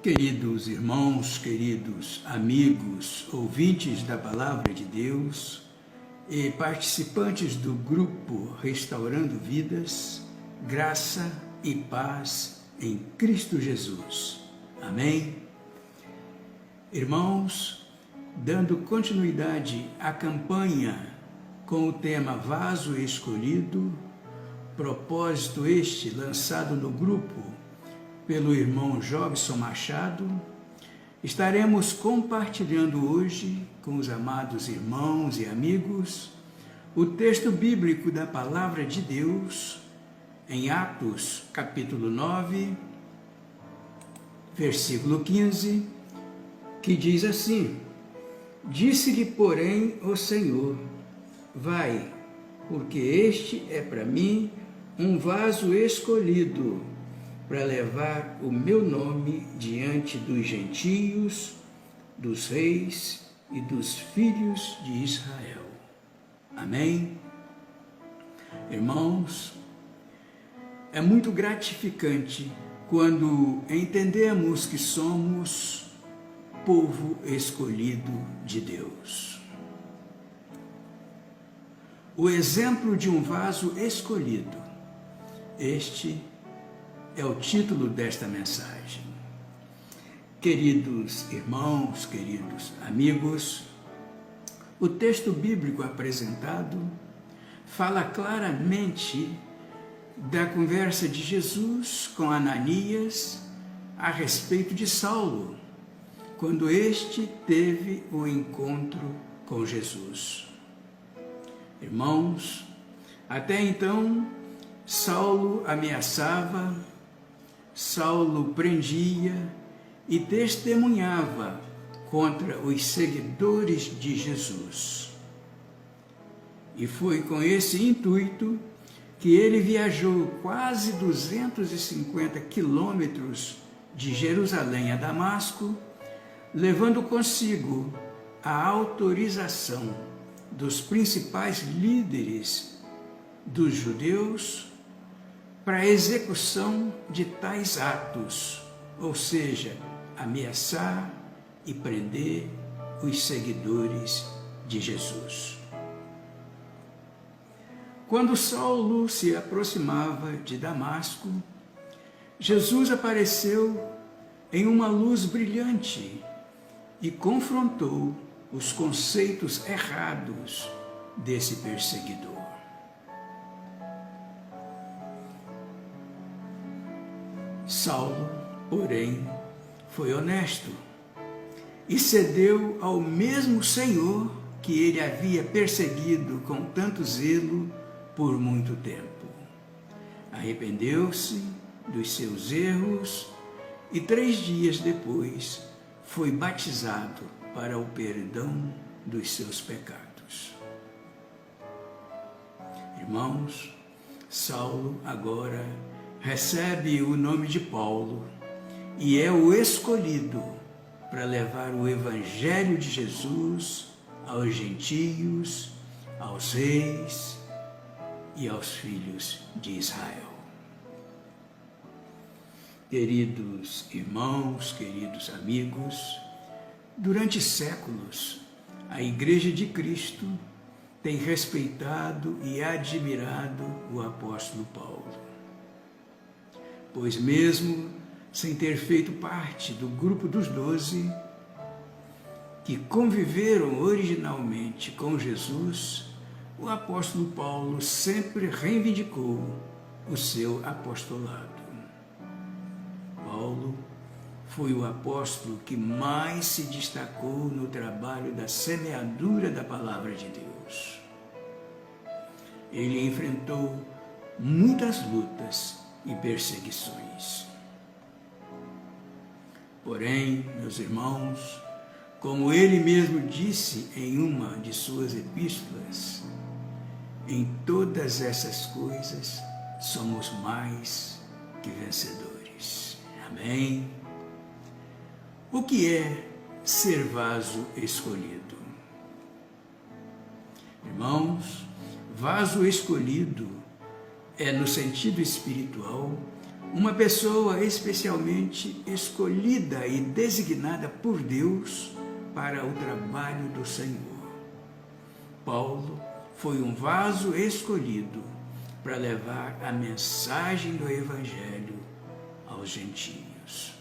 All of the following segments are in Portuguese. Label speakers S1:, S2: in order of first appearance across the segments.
S1: Queridos irmãos, queridos amigos, ouvintes da Palavra de Deus e participantes do grupo Restaurando Vidas, graça e paz em Cristo Jesus. Amém? Irmãos, dando continuidade à campanha com o tema Vaso Escolhido, propósito este lançado no grupo pelo irmão Jobson Machado, estaremos compartilhando hoje com os amados irmãos e amigos o texto bíblico da Palavra de Deus em Atos, capítulo 9, versículo 15, que diz assim: Disse-lhe, porém, o Senhor: Vai, porque este é para mim um vaso escolhido, para levar o meu nome diante dos gentios, dos reis e dos filhos de Israel. Amém? Irmãos, é muito gratificante quando entendemos que somos povo escolhido de Deus. O exemplo de um vaso escolhido, este é o título desta mensagem. Queridos irmãos, queridos amigos, o texto bíblico apresentado fala claramente da conversa de Jesus com Ananias a respeito de Saulo, quando este teve o encontro com Jesus. Irmãos, até então, Saulo ameaçava, Saulo prendia e testemunhava contra os seguidores de Jesus. E foi com esse intuito que ele viajou quase 250 quilômetros de Jerusalém a Damasco, levando consigo a autorização dos principais líderes dos judeus para a execução de tais atos, ou seja, ameaçar e prender os seguidores de Jesus. Quando Saulo se aproximava de Damasco, Jesus apareceu em uma luz brilhante e confrontou os conceitos errados desse perseguidor. Saulo, porém, foi honesto e cedeu ao mesmo Senhor que ele havia perseguido com tanto zelo por muito tempo. Arrependeu-se dos seus erros e 3 dias depois foi batizado para o perdão dos seus pecados. Irmãos, Saulo agora recebe o nome de Paulo e é o escolhido para levar o Evangelho de Jesus aos gentios, aos reis e aos filhos de Israel. Queridos irmãos, queridos amigos, durante séculos, a Igreja de Cristo tem respeitado e admirado o apóstolo Paulo, pois mesmo sem ter feito parte do grupo dos 12, que conviveram originalmente com Jesus, o apóstolo Paulo sempre reivindicou o seu apostolado. Paulo foi o apóstolo que mais se destacou no trabalho da semeadura da Palavra de Deus. Ele enfrentou muitas lutas e perseguições. Porém, meus irmãos, como ele mesmo disse em uma de suas epístolas, em todas essas coisas somos mais que vencedores. Amém? O que é ser vaso escolhido? Irmãos, vaso escolhido é, no sentido espiritual, uma pessoa especialmente escolhida e designada por Deus para o trabalho do Senhor. Paulo foi um vaso escolhido para levar a mensagem do Evangelho aos gentios.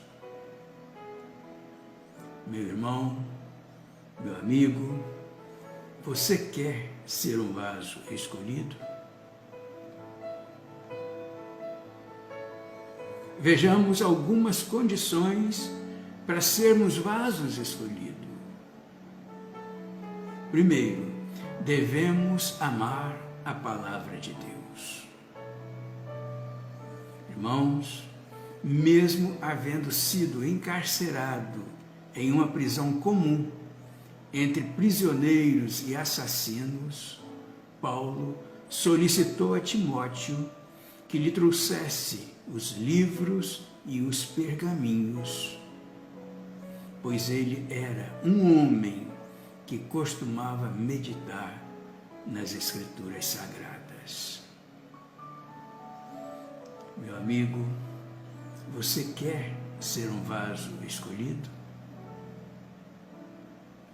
S1: Meu irmão, meu amigo, você quer ser um vaso escolhido? Vejamos algumas condições para sermos vasos escolhidos. Primeiro, devemos amar a palavra de Deus. Irmãos, mesmo havendo sido encarcerado em uma prisão comum entre prisioneiros e assassinos, Paulo solicitou a Timóteo que lhe trouxesse os livros e os pergaminhos, pois ele era um homem que costumava meditar nas Escrituras Sagradas. Meu amigo, você quer ser um vaso escolhido?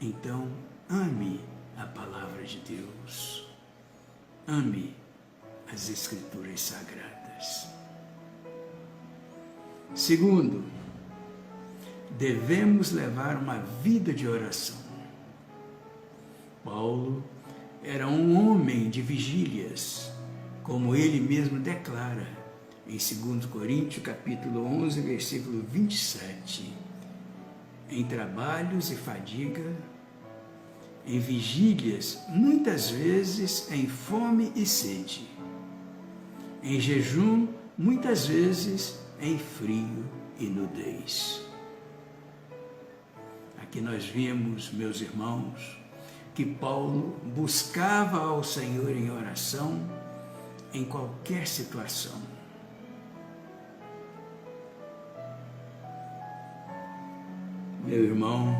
S1: Então, ame a palavra de Deus. Ame as Escrituras Sagradas. Segundo, devemos levar uma vida de oração. Paulo era um homem de vigílias, como ele mesmo declara em 2 Coríntios, capítulo 11, versículo 27. Em trabalhos e fadiga, em vigílias, muitas vezes em fome e sede, em jejum, muitas vezes em frio e nudez. Aqui nós vimos, meus irmãos, que Paulo buscava ao Senhor em oração em qualquer situação. Meu irmão,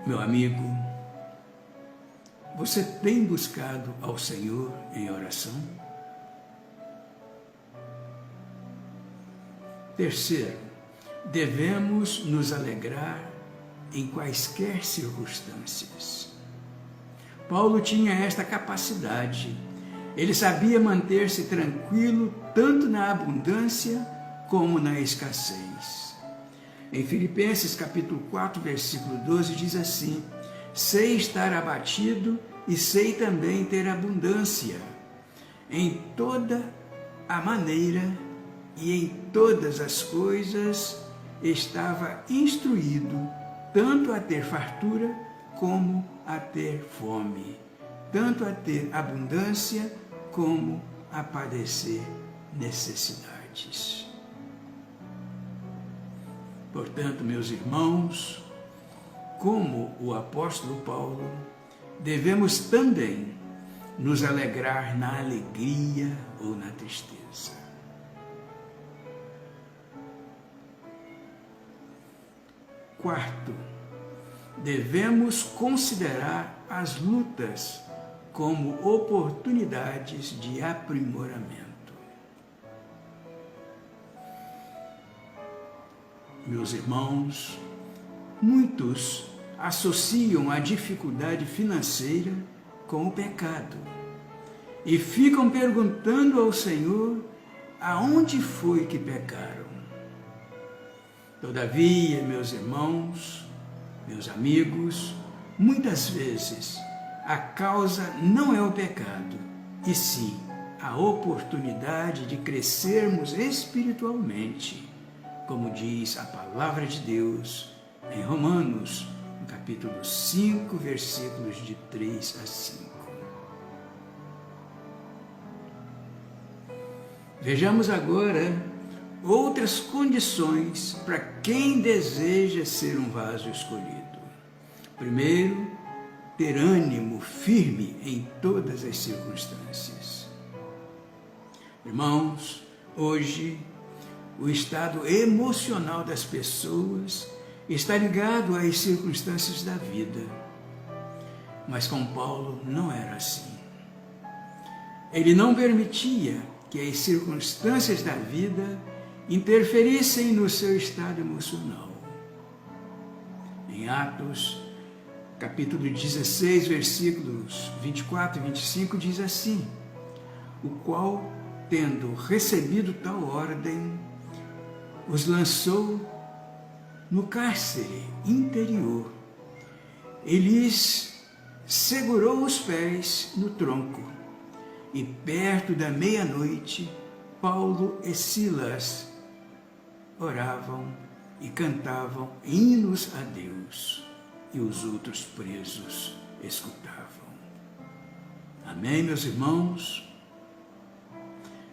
S1: meu amigo, você tem buscado ao Senhor em oração? Terceiro, devemos nos alegrar em quaisquer circunstâncias. Paulo tinha esta capacidade. Ele sabia manter-se tranquilo tanto na abundância como na escassez. Em Filipenses capítulo 4, versículo 12, diz assim: sei estar abatido e sei também ter abundância. Em toda a maneira e em todas as coisas estava instruído, tanto a ter fartura como a ter fome, tanto a ter abundância como a padecer necessidades. Portanto, meus irmãos, como o apóstolo Paulo, devemos também nos alegrar na alegria ou na tristeza. Quarto, devemos considerar as lutas como oportunidades de aprimoramento. Meus irmãos, muitos associam a dificuldade financeira com o pecado e ficam perguntando ao Senhor aonde foi que pecaram. Todavia, meus irmãos, meus amigos, muitas vezes a causa não é o pecado, e sim a oportunidade de crescermos espiritualmente, como diz a palavra de Deus em Romanos, no capítulo 5, versículos de 3 a 5. Vejamos agora outras condições para quem deseja ser um vaso escolhido. Primeiro, ter ânimo firme em todas as circunstâncias. Irmãos, hoje o estado emocional das pessoas está ligado às circunstâncias da vida. Mas com Paulo não era assim. Ele não permitia que as circunstâncias da vida interferissem no seu estado emocional. Em Atos, capítulo 16, versículos 24 e 25, diz assim: o qual, tendo recebido tal ordem, os lançou no cárcere interior e lhes segurou os pés no tronco. E perto da meia-noite, Paulo e Silas oravam e cantavam hinos a Deus, e os outros presos escutavam. Amém, meus irmãos?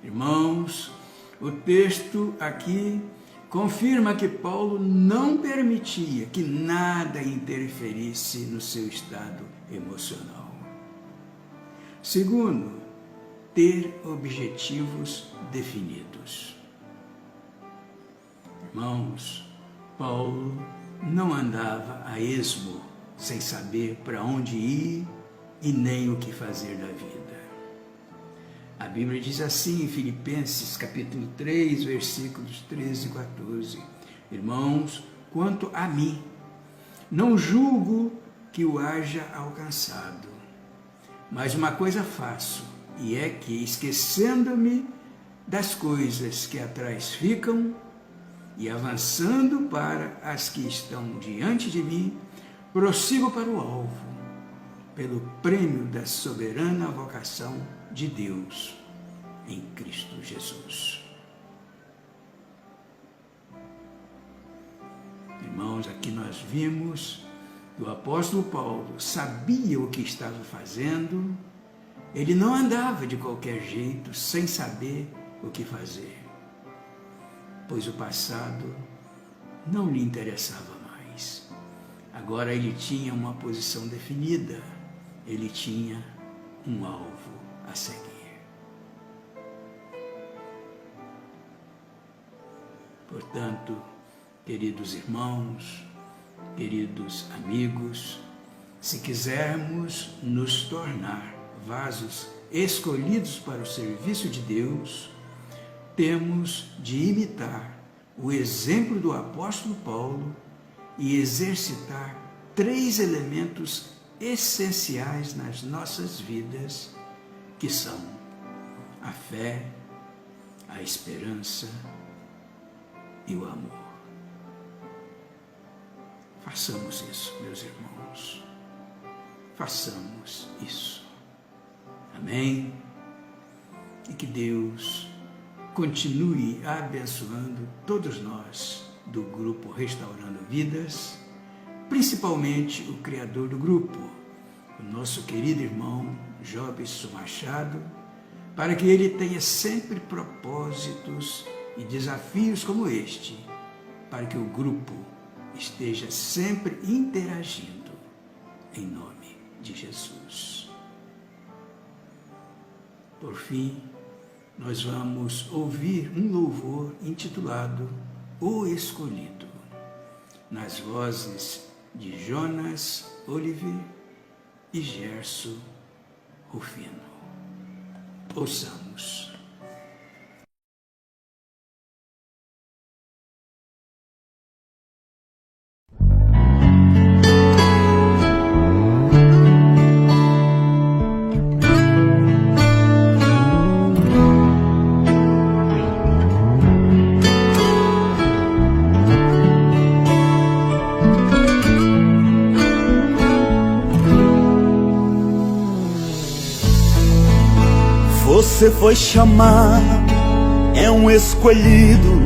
S1: Irmãos, o texto aqui confirma que Paulo não permitia que nada interferisse no seu estado emocional. Segundo, ter objetivos definidos. Irmãos, Paulo não andava a esmo, sem saber para onde ir e nem o que fazer da vida. A Bíblia diz assim em Filipenses, capítulo 3, versículos 13 e 14: irmãos, quanto a mim, não julgo que o haja alcançado, mas uma coisa faço, e é que, esquecendo-me das coisas que atrás ficam, e avançando para as que estão diante de mim, prossigo para o alvo, pelo prêmio da soberana vocação de Deus em Cristo Jesus. Irmãos, aqui nós vimos que o apóstolo Paulo sabia o que estava fazendo. Ele não andava de qualquer jeito, sem saber o que fazer, pois o passado não lhe interessava mais. Agora ele tinha uma posição definida, ele tinha um alvo a seguir. Portanto, queridos irmãos, queridos amigos, se quisermos nos tornar vasos escolhidos para o serviço de Deus, temos de imitar o exemplo do apóstolo Paulo e exercitar 3 elementos essenciais nas nossas vidas, que são a fé, a esperança e o amor. Façamos isso, meus irmãos. Façamos isso. Amém? E que Deus continue abençoando todos nós do grupo Restaurando Vidas, principalmente o criador do grupo, o nosso querido irmão Jobson Machado, para que ele tenha sempre propósitos e desafios como este, para que o grupo esteja sempre interagindo, em nome de Jesus. Por fim, nós vamos ouvir um louvor intitulado O Escolhido, nas vozes de Jonas Oliver e Gerson Rufino. Ouçamos.
S2: Você foi chamado, é um escolhido.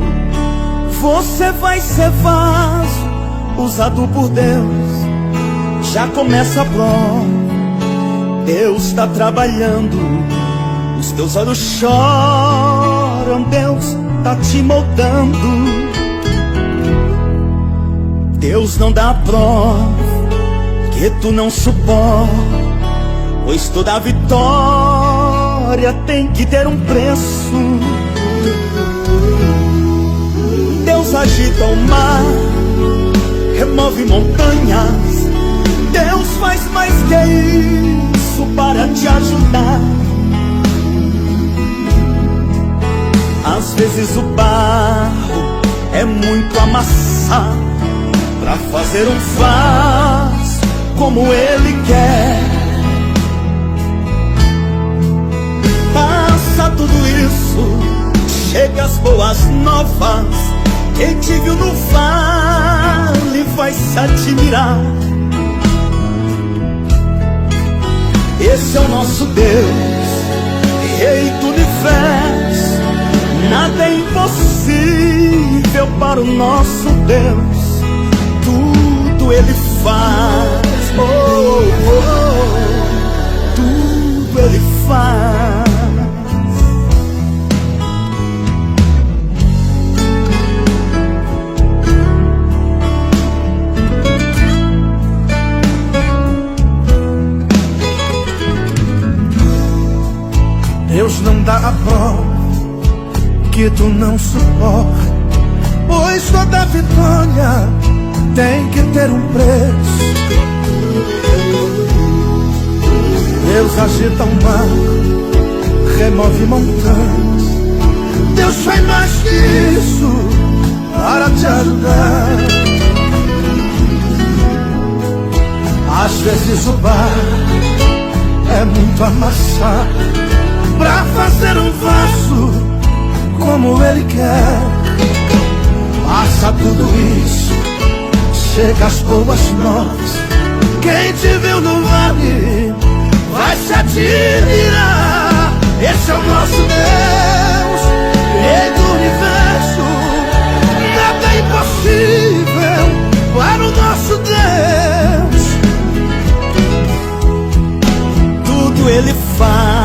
S2: Você vai ser vaso, usado por Deus. Já começa a prova, Deus está trabalhando. Os teus olhos choram, Deus está te moldando. Deus não dá prova que tu não suporta, pois toda vitória tem que ter um preço. Deus agita o mar, remove montanhas. Deus faz mais que isso para te ajudar. Às vezes o barro é muito amassar pra fazer um vaso como Ele quer. Passa tudo isso, chega as boas novas. Quem te viu no vale vai se admirar. Esse é o nosso Deus, Rei do universo. Nada é impossível para o nosso Deus. Tudo Ele faz, oh, oh, tudo Ele faz. Deus não dá a prova que tu não suporta, pois toda vitória tem que ter um preço. Deus agita um mar, remove montanhas. Deus faz mais que isso para te ajudar. Às vezes o bar é muito amassado pra fazer um vaso como Ele quer. Passa tudo isso, chega as boas novas. Quem te viu no vale vai se admirar. Esse é o nosso Deus, Rei do universo. Nada é impossível para o nosso Deus. Tudo Ele faz.